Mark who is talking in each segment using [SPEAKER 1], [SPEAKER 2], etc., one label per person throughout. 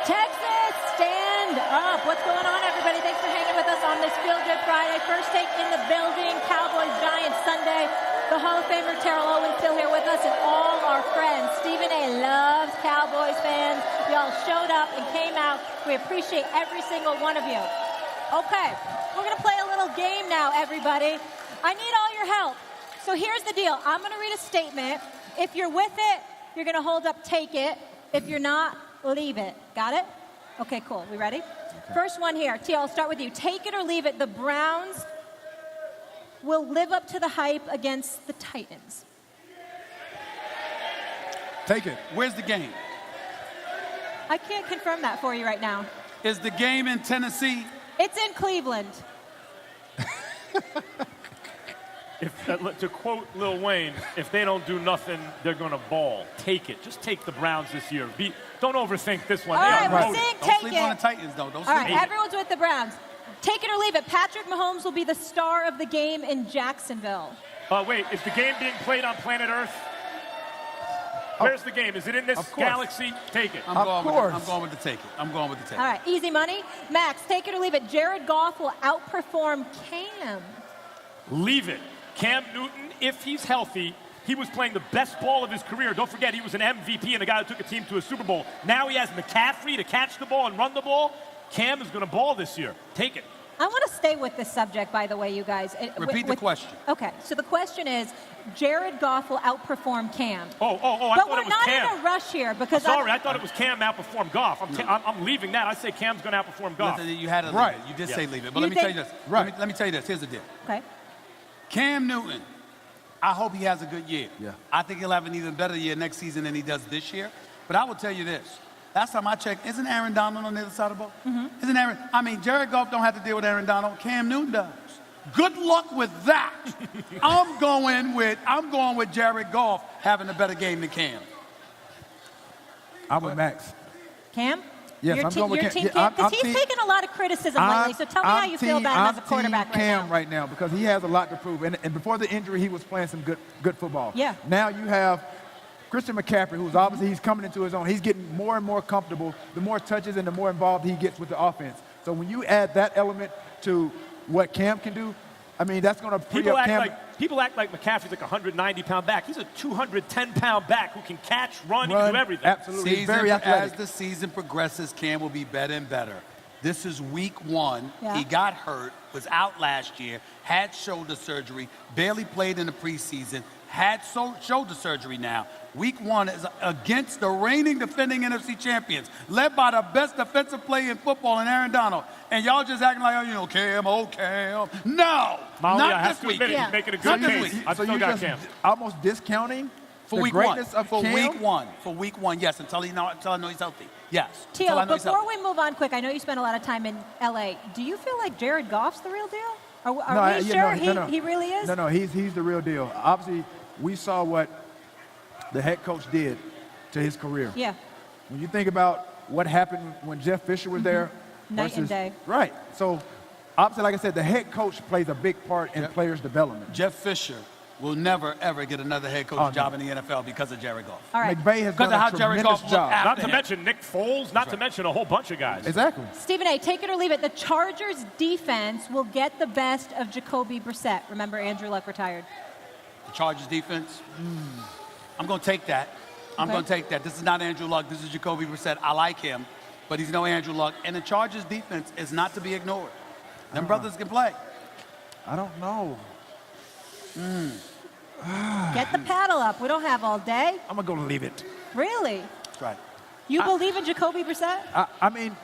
[SPEAKER 1] Texas, stand up. What's going on, everybody? Thanks for hanging with us on this Feel Good Friday. First take in the building, Cowboys Giants Sunday. The Hall of Famer Terrell Owens still here with us, and all our friends. Stephen A. loves Cowboys fans. Y'all showed up and came out. We appreciate every single one of you. Okay, we're going to play a little game now, everybody. I need all your help. So here's the deal. I'm going to read a statement. If you're with it, you're going to hold up, take it. If you're not, leave it. Got it? Okay, cool. We ready? Okay. First one here. T, I'll start with you. Take it or leave it. The Browns will live up to the hype against the Titans.
[SPEAKER 2] Take it. Where's the game?
[SPEAKER 1] I can't confirm that for you right now.
[SPEAKER 2] Is the game in Tennessee?
[SPEAKER 1] It's in Cleveland.
[SPEAKER 3] To quote Lil Wayne, if they don't do nothing, they're going to ball. Take it. Just take the Browns this year. Don't overthink this one.
[SPEAKER 1] All right, we're saying take it.
[SPEAKER 2] Don't sleep on the Titans, though. Don't sleep.
[SPEAKER 1] All right, everyone's with the Browns. Take it or leave it. Patrick Mahomes will be the star of the game in Jacksonville.
[SPEAKER 3] Wait, is the game being played on planet Earth? Where's the game? Is it in this galaxy? Take it.
[SPEAKER 2] I'm going with the take it. I'm going with the take it.
[SPEAKER 1] All right, easy money. Max, take it or leave it. Jared Goff will outperform Cam.
[SPEAKER 3] Leave it. Cam Newton, if he's healthy, he was playing the best ball of his career. Don't forget, he was an MVP and a guy who took a team to a Super Bowl. Now he has McCaffrey to catch the ball and run the ball. Cam is going to ball this year. Take it.
[SPEAKER 1] I want to stay with this subject, by the way, you guys.
[SPEAKER 2] Repeat the question.
[SPEAKER 1] Okay, so the question is, Jared Goff will outperform Cam.
[SPEAKER 3] I thought it was Cam.
[SPEAKER 1] But we're not in a rush here because
[SPEAKER 3] I thought it was Cam outperform Goff. I'm leaving that. I say Cam's going to outperform Goff.
[SPEAKER 2] Listen, you had to leave it. You did say leave it. But let me tell you this. Right. Let me tell you this. Here's the deal.
[SPEAKER 1] Okay.
[SPEAKER 2] Cam Newton, I hope he has a good year. Yeah. I think he'll have an even better year next season than he does this year. But I will tell you this. Last time I checked, isn't Aaron Donald on the other side of the ball? Mm-hmm. Jared Goff don't have to deal with Aaron Donald. Cam Newton does. Good luck with that. I'm going with Jared Goff having a better game than Cam.
[SPEAKER 4] I'm with Max.
[SPEAKER 1] Cam?
[SPEAKER 4] Yes, I'm going with Cam.
[SPEAKER 1] Because he's taken a lot of criticism lately, so tell me how you feel about him as a quarterback right now.
[SPEAKER 4] Cam right now because he has a lot to prove. And before the injury, he was playing some good football.
[SPEAKER 1] Yeah.
[SPEAKER 4] Now you have Christian McCaffrey, who's obviously he's coming into his own. He's getting more and more comfortable. The more touches and the more involved he gets with the offense. So when you add that element to what Cam can do, I mean, that's going to free up Cam.
[SPEAKER 3] People act like McCaffrey's like a 190-pound back. He's a 210-pound back who can catch, run, he can do everything.
[SPEAKER 4] Absolutely. He's very athletic.
[SPEAKER 2] As the season progresses, Cam will be better and better. This is week one.
[SPEAKER 1] Yeah.
[SPEAKER 2] He got hurt, was out last year, had shoulder surgery, barely played in the preseason, had shoulder surgery now. Week one is against the reigning defending NFC champions, led by the best defensive player in football in Aaron Donald. And y'all just acting like, Cam. No,
[SPEAKER 3] Molly,
[SPEAKER 2] not
[SPEAKER 3] I have
[SPEAKER 2] this
[SPEAKER 3] to
[SPEAKER 2] week.
[SPEAKER 3] admit, he's making a good case. I've still got Cam.
[SPEAKER 4] Almost discounting
[SPEAKER 2] For
[SPEAKER 4] the
[SPEAKER 2] week one.
[SPEAKER 4] greatness of
[SPEAKER 2] For
[SPEAKER 4] Cam?
[SPEAKER 2] week one, yes, until I know he's healthy. Yes.
[SPEAKER 1] Teal, before we move on quick, I know you spent a lot of time in L.A. Do you feel like Jared Goff's the real deal? Are we sure he really is?
[SPEAKER 4] No, he's the real deal. Obviously, we saw what the head coach did to his career.
[SPEAKER 1] Yeah.
[SPEAKER 4] When you think about what happened when Jeff Fisher was there.
[SPEAKER 1] Night and day.
[SPEAKER 4] Right. So, obviously, like I said, the head coach plays a big part in players' development.
[SPEAKER 2] Jeff Fisher will never, ever get another head coach job in the NFL because of Jared Goff.
[SPEAKER 1] All right.
[SPEAKER 4] McVay has done a tremendous job.
[SPEAKER 3] Not to mention Nick Foles, not to mention a whole bunch of guys.
[SPEAKER 4] Exactly.
[SPEAKER 1] Stephen A., take it or leave it. The Chargers defense will get the best of Jacoby Brissett. Remember, Andrew Luck retired.
[SPEAKER 2] The Chargers defense, I'm going to take that. I'm going to take that. This is not Andrew Luck. This is Jacoby Brissett. I like him, but he's no Andrew Luck. And the Chargers defense is not to be ignored. Them brothers can play.
[SPEAKER 4] I don't know.
[SPEAKER 1] Get the paddle up. We don't have all day.
[SPEAKER 4] I'm going to go leave it.
[SPEAKER 1] Really?
[SPEAKER 2] That's right.
[SPEAKER 1] You believe in Jacoby Brissett?
[SPEAKER 4] I mean,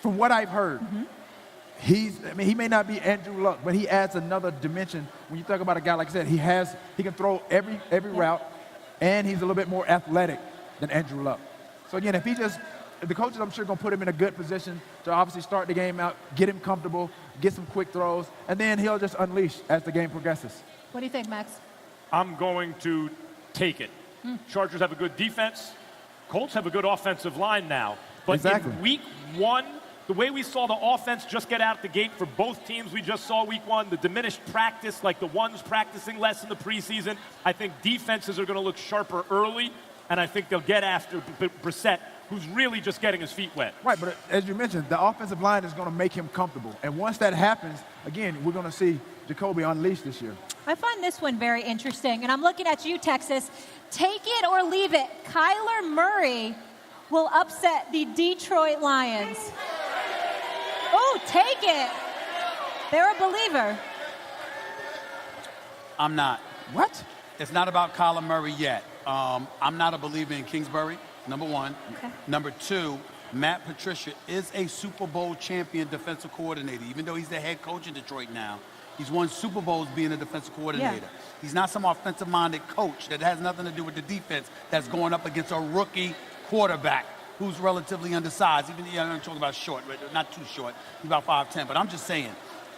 [SPEAKER 4] from what I've heard, he may not be Andrew Luck, but he adds another dimension. When you talk about a guy, like I said, he can throw every route, and he's a little bit more athletic than Andrew Luck. So again, if the coaches, I'm sure, going to put him in a good position to obviously start the game out, get him comfortable, get some quick throws, and then he'll just unleash as the game progresses.
[SPEAKER 1] What do you think, Max?
[SPEAKER 3] I'm going to take it. Chargers have a good defense. Colts have a good offensive line now. But in week one, the way we saw the offense just get out the gate for both teams we just saw week one, the diminished practice, like the ones practicing less in the preseason, I think defenses are going to look sharper early, and I think they'll get after Brissett who's really just getting his feet wet.
[SPEAKER 4] Right, but as you mentioned, the offensive line is going to make him comfortable. And once that happens, again, we're going to see Jacoby unleashed this year.
[SPEAKER 1] I find this one very interesting, and I'm looking at you, Texas. Take it or leave it. Kyler Murray will upset the Detroit Lions. Oh, take it. They're a believer.
[SPEAKER 2] I'm not.
[SPEAKER 4] What?
[SPEAKER 2] It's not about Kyler Murray yet. I'm not a believer in Kingsbury, number one.
[SPEAKER 1] Okay.
[SPEAKER 2] Number two, Matt Patricia is a Super Bowl champion defensive coordinator. Even though he's the head coach in Detroit now, he's won Super Bowls being a defensive coordinator.
[SPEAKER 1] Yeah.
[SPEAKER 2] He's not some offensive-minded coach that has nothing to do with the defense that's going up against a rookie quarterback who's relatively undersized. Even, I'm talking about short, not too short. He's about 5'10". But I'm just saying,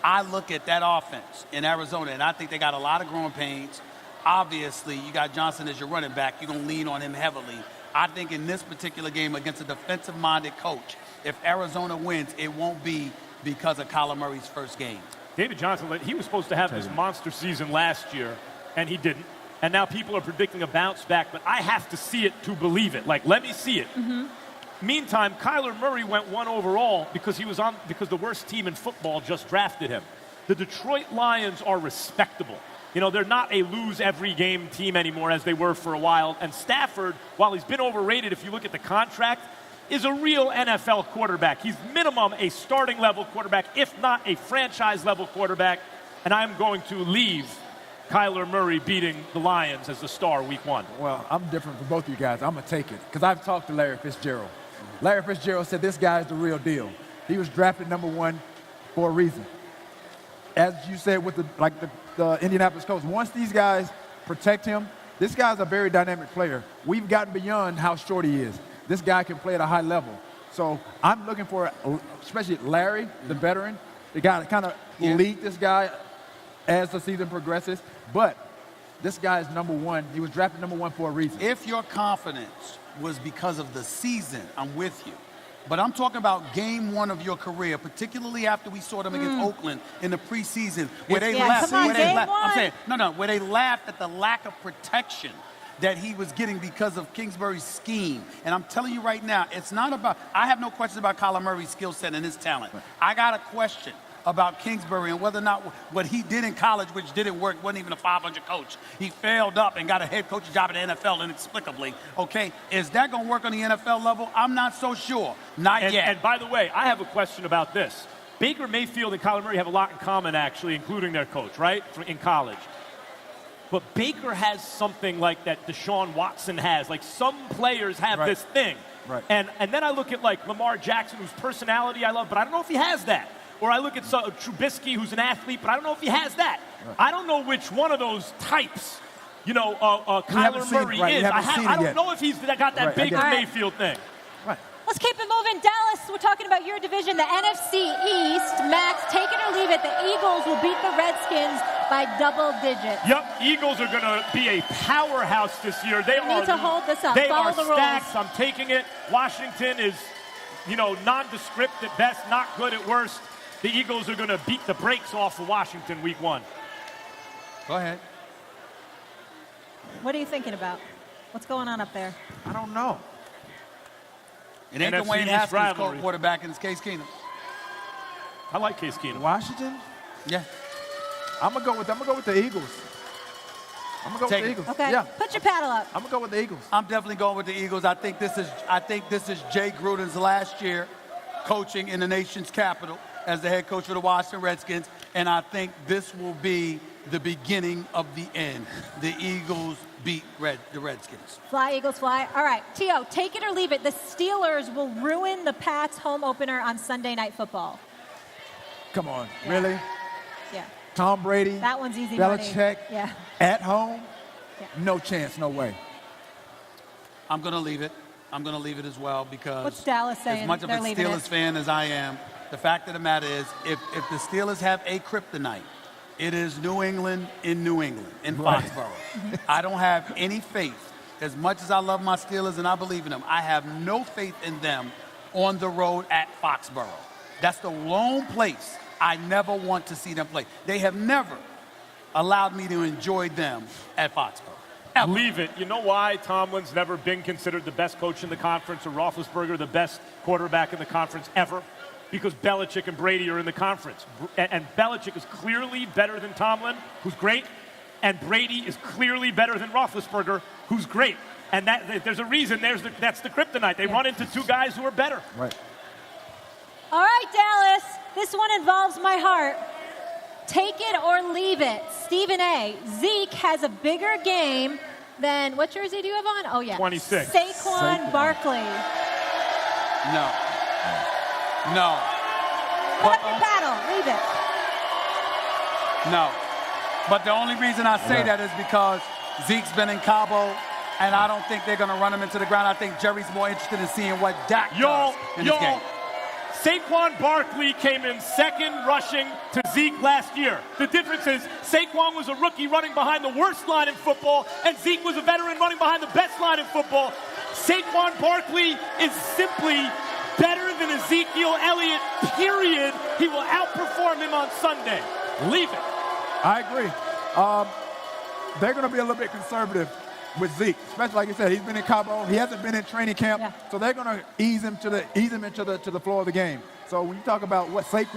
[SPEAKER 2] I look at that offense in Arizona, and I think they got a lot of growing pains. Obviously, you got Johnson as your running back. You're going to lean on him heavily. I think in this particular game against a defensive-minded coach, if Arizona wins, it won't be because of Kyler Murray's first game.
[SPEAKER 3] David Johnson, he was supposed to have this monster season last year, and he didn't. And now people are predicting a bounce back, but I have to see it to believe it. Like, let me see it.
[SPEAKER 1] Mm-hmm.
[SPEAKER 3] Meantime, Kyler Murray went 1 overall because the worst team in football just drafted him. The Detroit Lions are respectable. They're not a lose-every-game team anymore as they were for a while. And Stafford, while he's been overrated, if you look at the contract, is a real NFL quarterback. He's minimum a starting-level quarterback, if not a franchise-level quarterback. And I'm going to leave Kyler Murray beating the Lions as the star week 1.
[SPEAKER 4] Well, I'm different from both of you guys. I'm going to take it because I've talked to Larry Fitzgerald. Larry Fitzgerald said this guy is the real deal. He was drafted number 1 for a reason. As you said with the Indianapolis Colts, once these guys protect him, this guy's a very dynamic player. We've gotten beyond how short he is. This guy can play at a high level. So I'm looking for, especially Larry, the veteran, the guy to kind of lead this guy as the season progresses. But this guy is number 1. He was drafted number 1 for a reason.
[SPEAKER 2] If your confidence was because of the season, I'm with you. But I'm talking about game 1 of your career, particularly after we saw them against Oakland in the preseason, where they laughed. I'm saying, where they laughed at the lack of protection that he was getting because of Kingsbury's scheme. And I'm telling you right now, it's not about, I have no questions about Kyler Murray's skill set and his talent. I got a question about Kingsbury and whether or not what he did in college, which didn't work, wasn't even a 500 coach. He failed up and got a head coaching job in the NFL inexplicably. Okay, is that going to work on the NFL level? I'm not so sure. Not yet.
[SPEAKER 3] And by the way, I have a question about this. Baker Mayfield and Kyler Murray have a lot in common, actually, including their coach, right, in college. But Baker has something like that Deshaun Watson has. Like, some players have this thing.
[SPEAKER 4] Right.
[SPEAKER 3] And then I look at, like, Lamar Jackson, whose personality I love, but I don't know if he has that. Or I look at Trubisky, who's an athlete, but I don't know if he has that. Right. I don't know which one of those types, Kyler Murray is. I don't know if he's got that Baker Mayfield thing.
[SPEAKER 4] Right.
[SPEAKER 1] Let's keep it moving. Dallas, we're talking about your division, the NFC East. Max, take it or leave it. The Eagles will beat the Redskins by double digits.
[SPEAKER 3] Yep, Eagles are going to be a powerhouse this year. They
[SPEAKER 1] need to hold this up.
[SPEAKER 3] They
[SPEAKER 1] Follow
[SPEAKER 3] are
[SPEAKER 1] the
[SPEAKER 3] stacked.
[SPEAKER 1] rules.
[SPEAKER 3] I'm taking it. Washington is, nondescript at best, not good at worst. The Eagles are going to beat the brakes off of Washington week 1.
[SPEAKER 2] Go ahead.
[SPEAKER 1] What are you thinking about? What's going on up there?
[SPEAKER 4] I don't know.
[SPEAKER 2] It ain't the Wayne Haskins quarterback, and it's Case Keenum.
[SPEAKER 3] I like Case Keenum.
[SPEAKER 4] Washington?
[SPEAKER 2] Yeah.
[SPEAKER 4] I'm gonna go with the Eagles. I'm gonna go with the Eagles.
[SPEAKER 1] Okay.
[SPEAKER 4] Yeah.
[SPEAKER 1] Put your paddle up.
[SPEAKER 4] I'm gonna go with the Eagles.
[SPEAKER 2] I'm definitely going with the Eagles. I think this is Jay Gruden's last year coaching in the nation's capital as the head coach of the Washington Redskins, and I think this will be the beginning of the end. The Eagles beat the Redskins.
[SPEAKER 1] Fly, Eagles, fly. All right, T.O., take it or leave it. The Steelers will ruin the Pats' home opener on Sunday Night Football.
[SPEAKER 4] Come on, really?
[SPEAKER 1] Yeah.
[SPEAKER 4] Tom Brady.
[SPEAKER 1] That one's easy
[SPEAKER 4] Belichick.
[SPEAKER 1] money. Yeah.
[SPEAKER 4] At home?
[SPEAKER 1] Yeah.
[SPEAKER 4] No chance, no way.
[SPEAKER 2] I'm going to leave it. I'm going to leave it as well because
[SPEAKER 1] what's Dallas saying?
[SPEAKER 2] As much of a Steelers fan as I am, the fact of the matter is if the Steelers have a kryptonite, it is New England in Foxborough. I don't have any faith. As much as I love my Steelers and I believe in them, I have no faith in them on the road at Foxborough. That's the lone place I never want to see them play. They have never allowed me to enjoy them at Foxborough.
[SPEAKER 3] Leave it. You know why Tomlin's never been considered the best coach in the conference, or Roethlisberger the best quarterback in the conference ever? Because Belichick and Brady are in the conference. And Belichick is clearly better than Tomlin, who's great, and Brady is clearly better than Roethlisberger, who's great. And there's a reason that's the kryptonite. They run into two guys who are better.
[SPEAKER 4] Right.
[SPEAKER 1] All right, Dallas. This one involves my heart. Take it or leave it. Stephen A. Zeke has a bigger game than, what jersey do you have on? Oh, yeah.
[SPEAKER 3] 26.
[SPEAKER 1] Saquon Barkley.
[SPEAKER 2] No. No.
[SPEAKER 1] Put up your paddle. Leave it.
[SPEAKER 2] No. But the only reason I say that is because Zeke's been in Cabo, and I don't think they're going to run him into the ground. I think Jerry's more interested in seeing what Dak does in this game.
[SPEAKER 3] Saquon Barkley came in second rushing to Zeke last year. The difference is Saquon was a rookie running behind the worst line in football, and Zeke was a veteran running behind the best line in football. Saquon Barkley is simply better than Ezekiel Elliott, period. He will outperform him on Sunday. Leave it.
[SPEAKER 4] I agree. They're going to be a little bit conservative with Zeke, especially like you said, he's been in Cabo. He hasn't been in training camp, so they're going to ease him into the floor of the game. So when you talk about what Saquon